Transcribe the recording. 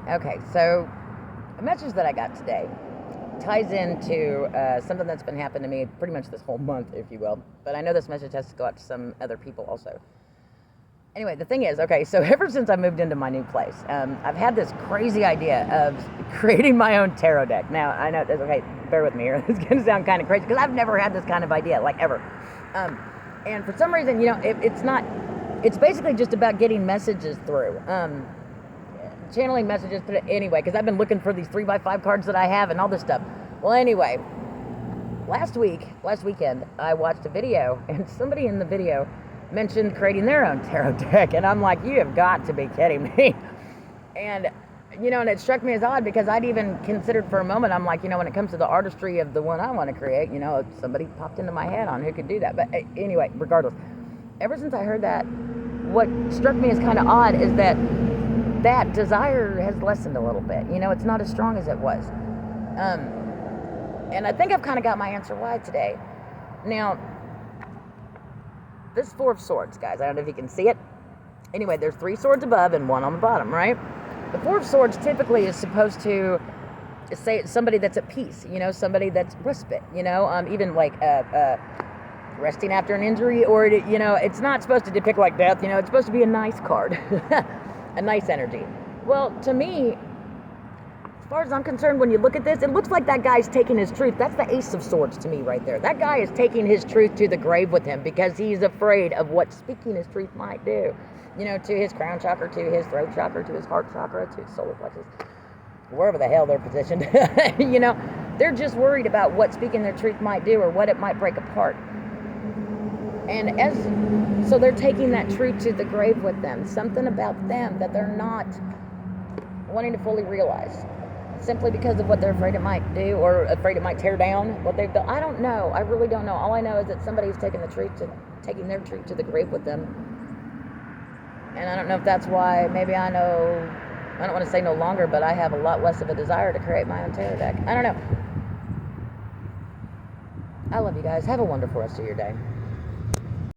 Okay, so a message that I got today ties into something that's been happening to me pretty much this whole month, if you will. But I know this message has to go out to some other people also. Anyway, the thing is, okay, so ever since I moved into my new place, I've had this crazy idea of creating my own tarot deck. Now, I know, okay, bear with me here. It's going to sound kind of crazy because I've never had this kind of idea, like ever. And for some reason, it's basically just about getting messages through. Channeling messages, but anyway, because I've been looking for these 3x5 cards that I have and all this stuff. Well, anyway, last weekend, I watched a video, and somebody in the video mentioned creating their own tarot deck, and I'm like, you have got to be kidding me. And and it struck me as odd because I'd even considered for a moment, I'm like, when it comes to the artistry of the one I want to create, somebody popped into my head on who could do that. But anyway, regardless, ever since I heard that, what struck me as kind of odd is that desire has lessened a little bit. It's not as strong as it was. And I think I've kind of got my answer why today. Now, this Four of Swords, guys, I don't know if you can see it. Anyway, there's 3 swords above and 1 on the bottom, right? The Four of Swords typically is supposed to say it's somebody that's at peace, somebody that's respite, even like resting after an injury, or, it's not supposed to depict like death, it's supposed to be a nice card. A nice energy. Well, to me, as far as I'm concerned, when you look at this, it looks like that guy's taking his truth. That's the Ace of Swords to me right there. That guy is taking his truth to the grave with him because he's afraid of what speaking his truth might do. To his crown chakra, to his throat chakra, to his heart chakra, to his solar plexus, wherever the hell they're positioned. They're just worried about what speaking their truth might do or what it might break apart. And so they're taking that truth to the grave with them. Something about them that they're not wanting to fully realize. Simply because of what they're afraid it might do or afraid it might tear down what they've done. I don't know. I really don't know. All I know is that somebody's taking their truth to the grave with them. And I don't know if that's why, maybe I don't want to say no longer, but I have a lot less of a desire to create my own tarot deck. I don't know. I love you guys. Have a wonderful rest of your day.